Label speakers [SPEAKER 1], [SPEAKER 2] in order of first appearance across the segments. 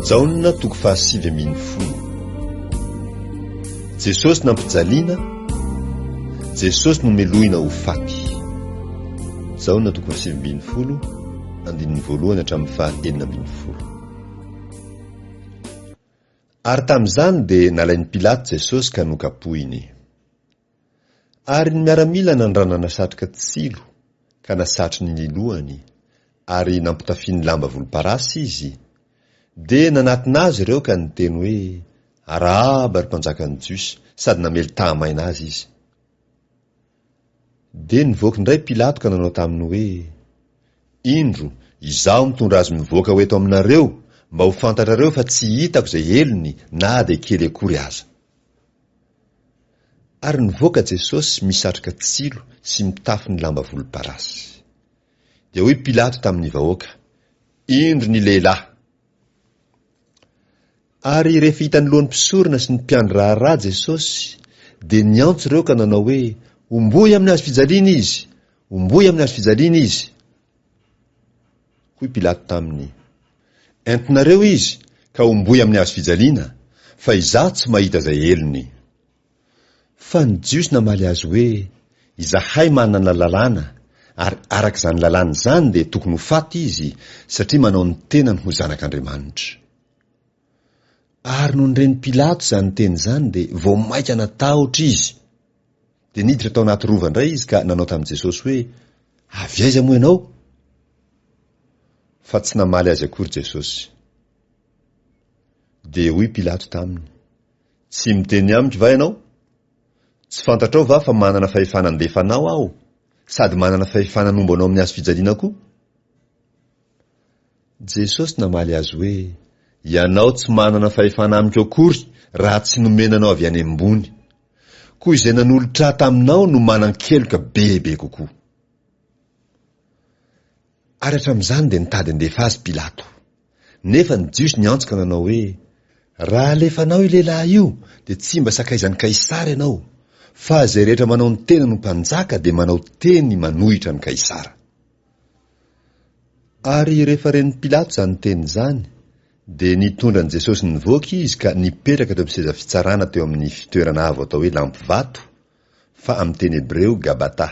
[SPEAKER 1] Jaona toko fahasivy ambin'ny folo. Jesosy nampijaliana, Jesosy nomelohina ho faty. Jaona toko fahasivy ambin'ny folo, andininy voalohany hatramin'ny fahaenina ambin'ny folo. Ary tamin'izany dia nalain'i Pilaty Jesosy ka nokapohiny. Ary ny miaramila nandranana satroka tsilo ka nasatry ny lohany, ary nampitafiany lamba volomparasy izy. Dia nanatona azy ireo ka niteny hoe arahaba ry mpanjakan'ny Jiosy, sady namely tahamaina azy izy. Dia nivoaka indray Pilato ka nanao taminy hoe indro izaho mitondra azy mivoaka ho eto aminareo, mba ho fantatrareo fa tsy hitako izay helony na dia kely akory aza. Ary nivoaka Jesosy misatroka tsilo sy mitafy ny lamba volomparasy. Dia hoy Pilato tamin'ny vahoaka, indro ny lehilahy. Ary rehefa hita ny lohan'ny mpisorona sy ny mpiandry raharaha Jesosy, dia niantso ireo ka nanao hoe omboy amin'ny hazo fijaliana izy, omboy amin'ny hazo fijaliana izy. Hoy Pilato taminy, entinareo izy ka omboy amin'ny hazo fijaliana, fa izaho tsy mahita izay helony. Fa ny Jiosy namaly azy hoe izahay manana lalàna, ary arak'izany lalàna izany dia tokony ho faty izy, satria manao ny tenany ho zanak'Andriamanitra. Ary noho nireny Pilato izany teny izany dia vao maika natahotra izy. Dia niditra tao anaty rova indray izy ka nanao tamin'i Jesosy hoe avy aiza moa ianao? Fa tsy namaly azy akory Jesosy. Dia hoy Pilato taminy, tsy miteny amiko va ianao? Tsy fantatrao va fa manana fahefana handefa anao aho, sady manana fahefana hanombo anao amin'ny hazo fijaliana koa? Jesosy namaly azy hoe ianao tsy manana fahefana amiko akory raha tsy nomenanao avy any ambony. Koa izay nanolotra taminao no manan-keloka bebe kokoa. Ary hatramin'izany dia nitady handefa azy Pilato. Nefa ny Jiosy niantso ka nanao hoe raha alefanao io lehilahy io dia tsy mba sakaizan'i Kaisara ianao, fa izay rehetra manao ny tena no mpanjaka dia manao teny manohitra ny Kaisara. Ary rehefa ren'ny Pilato izany teny izany, dia nitondra ny Jesosy nivoaka izy ka nipetraka teo amin'ny seza fitsarana teo amin'ny fitoerana avo atao hoe lampy vato, fa amin'ny teny hebreo Gabata.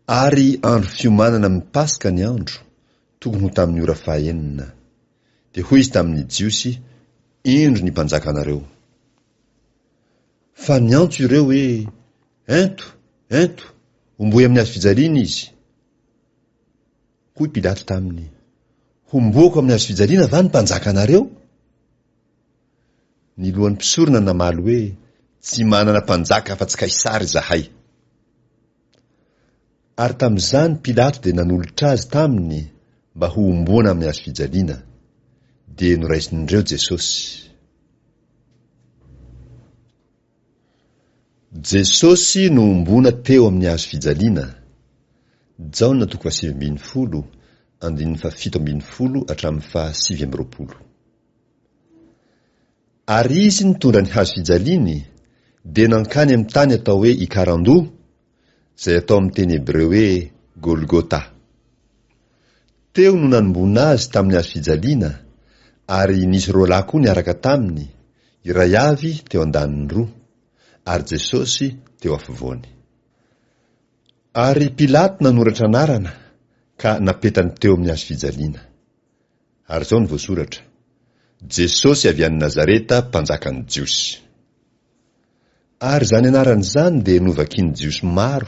[SPEAKER 1] Ary andro fiomanana amin'ny Paska ny andro, tokony ho tamin'ny ora fahaenina. Dia hoy izy tamin'ny Jiosy, indro ny mpanjakanareo. Fa niantso ireo hoe ento, omboy amin'ny hazo fijaliana izy. Hoy Pilato taminy, homboako amin'ny hazo fijaliana va ny mpanjakanareo? Ny lohan'ny mpisorona namaly hoe tsy manana mpanjaka fa tsy Kaisara izahay. Ary tamin'izany Pilato dia nanolotra azy taminy mba ho omboana amin'ny hazo fijaliana, dia noraisin'ireo Jesosy. Jesosy no omboana teo amin'ny hazo fijaliana. Jaona toko fahasivy ambin'ny folo, andininy fahafito ambin'ny folo hatramin'ny fahasivy amby roapolo. Ary izy nitondra ny hazo fijaliany dia nankany amin'ny tany atao hoe Ikarandoa, izay atao amin'ny teny hebreo hoe Golgota. Teo no nanombona azy tamin'ny hazo fijaliana, ary nisy roa lahy koa niaraka taminy, iray avy teo andaniny roa, ary Jesosy teo afovoany. Ary Pilato nanoratra anarana ka napetany teo amin'ny hazo fijaliana. Ary izao ny voasoratra, Jesosy avy any Nazareta, mpanjakan'ny Jiosy. Ary izany anarana izany dia novakian'ny Jiosy maro,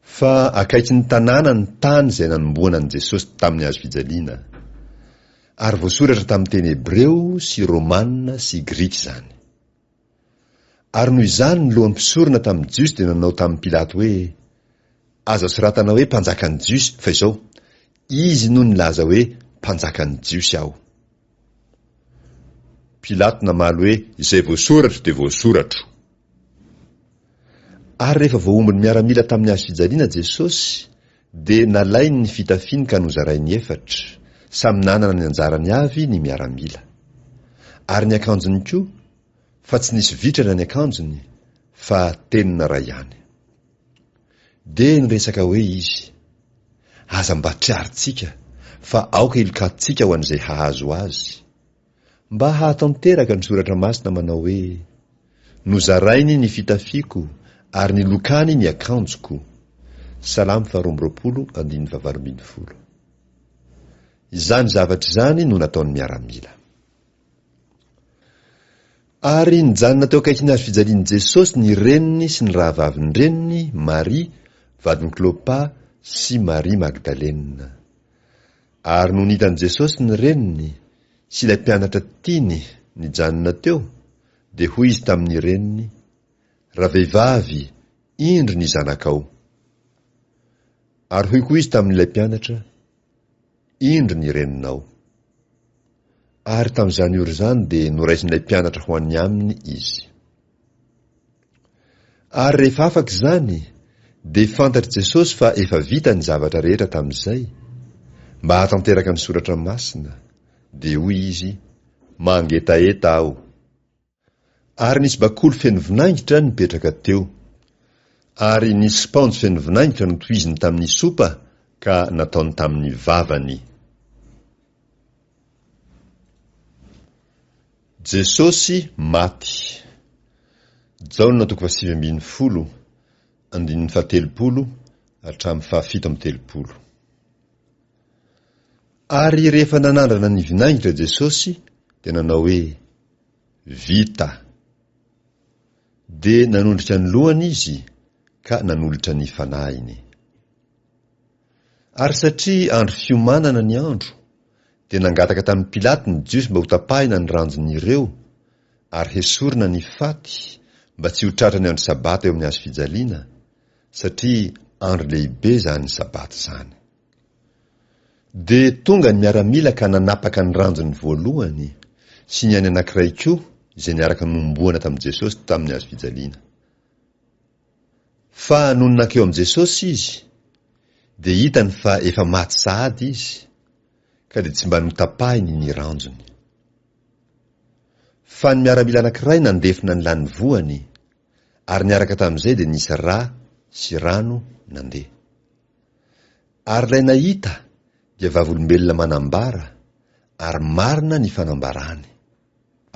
[SPEAKER 1] fa akaiky ny tanàna ny tany izay nanomboana an' Jesosy tamin'ny hazo fijaliana. Ary voasoratra tamin'ny teny hebreo sy romanina sy grika izany. Ary noho izany ny lohan'ny mpisorona tamin'ny Jiosy dia nanao tamin'ny Pilato hoe aza soratana hoe mpanjakan'ny Jiosy, fa izao izy no nilaza hoe mpanjakan'ny Jiosy aho. Pilato namaly hoe izay voasoratra dia voasoratra. Ary rehefa voaombony miaramila tamin'ny hazo fijaliana Jesosy, dia nalainy ny fitafiany ka nozarainy efatra, samy nanana ny anjarany avy ny miaramila. Ary ny akanjony koa, fa tsy nisy vitrana ny akanjony, fa tenina ray ihany. Dia niresaka hoe izy, aza mba triaritsika, fa aoka ilokatsika ho an'izay hahazo azy. mba hahatanteraka ny soratra masina manao hoe: nozarainy ny fitafiako ary nilokany ny akanjoko. Salamo 2:20. Izany zavatra izany no nataony miaramila. Ary nijanona teo akaiky ny hazo fijalian'i Jesosy ny reniny sy ny rahavaviny reniny, Maria, vadiny Klopa sy Maria Magdalena. Ary no nitan'i Jesosy ny reniny sy ilay mpianatra tiny nijanona teo, dia hoy izy tamin'ny reniny: ravehivavy, indro ny zanakao. Ary hoy koa izy tamin'ilay mpianatra: indro ny reninao. Ary tamin'izany ora izany dia noraisin'ilay mpianatra ho an'ny aminy izy. Ary rehefa afaka izany dia fantatr' Jesosy fa efa vita ny zavatra rehetra tamin'izay, mba hatanteraka ny soratra masina, dia hoy izy: mangetaeta aho. Ary nisy bakolo feno vinaingitra nipetraka teo, ary nisy paonjo feno vinaingitra notohiziny tamin'ny sopa ka nataony tamin'ny vavany. Jesosy maty. Jaona 7:17 hatramin'ny 7:30. Ary rehefa nanandrana ny vinaingitra Jesosy dia nanao hoe: vita. Dia nanondrika ny lohany izy ka nanolotra ny fanahiny. Ary satria andro fiomanana ny andro, dia nangataka tamin'ny Pilaty ny jiosy mba ho tapahina ny ranjon'ireo, ary hesorina ny faty mba tsy ho tratra ny andro sabata eo amin'ny hazo fijaliana, satria andro lehibe zany sabata zany. Dia tonga ny miaramila ka nanapaka ny ranjony voalohany sy ny any anankiray koa izay niaraka nomboana tamin'i Jesosy tamin'ny hazo fijaliana. Fa noho nankeo amin'i Jesosy izy, dia hitany fa efa maty sahady izy, ka dia tsy mba notapahiny ny ranjony. Fa ny miaramila anankiray nandefina ny lany voany, ary niaraka tamin'izay dia nisy rà sy rano nandeha. Ary ilay nahita dia vavolombelona manambara, ary marina ny fanambarany,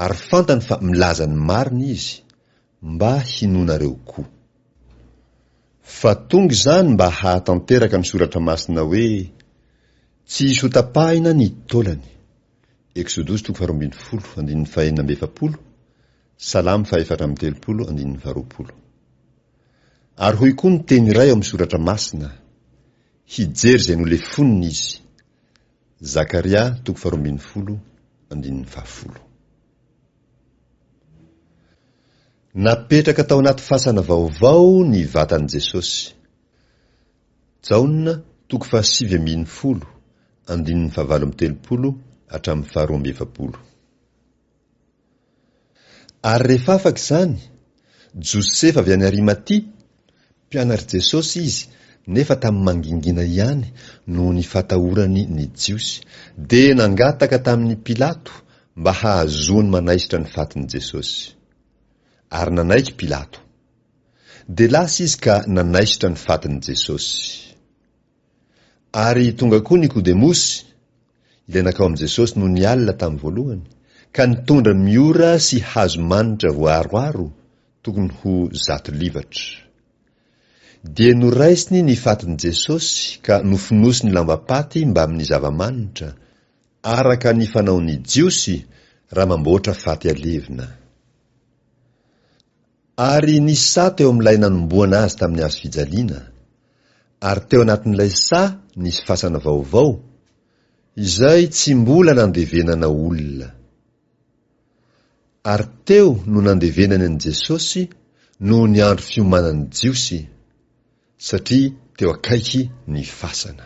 [SPEAKER 1] ary fantany fa milaza ny marina izy mba hinonareo koa. Fa tonga izany mba hahatanteraka ny soratra masina hoe: tsy hisy ho tapahina ny taolany. Exodosy 12:20. Salamo 4:20. Ary hoy koa ny teny iray ao amin'ny soratra masina: hijery izay nolefoniny izy. Zakaria 12:10. Napetraka tao anaty fasana vaovao ny vatan'i Jesosy. Jaona 7:20 hatramin'ny 12:20. Ary rehefa afaka izany, Josefa avy any Arimatia, mpianary Jesosy izy, nefa tamin'ny mangingina ihany no ny fatahorany ny jiosy, dia nangataka tamin'ny Pilato mba hahazoany manaisitra ny fatin'i Jesosy. Ary nanaiky Pilato. Dia lasa izy ka nanaisitra ny fatin'i Jesosy. Ary tonga koa Nikodemosy, ilay nakao amin'i Jesosy no ny alina tamin'ny voalohany, ka nitondra miora sy hazo manitra voaroaro tokony ho 100 livatra. Dia noraisiny ny fatin'i Jesosy ka nofonosiny lambapaty mba amin'ny zava-manitra, araka ny fanaony jiosy raha mamboatra faty alevina. Ary nisy sà teo amin'ilay nanomboana azy tamin'ny hazo fijaliana, ary teo anatin'ilay sà nisy fasana vaovao, izay tsy mbola nandevenana olona. Ary teo no nandevenany an'i Jesosy noho ny andro fiomanan'ny jiosy, satria teo akaiky ny fasana.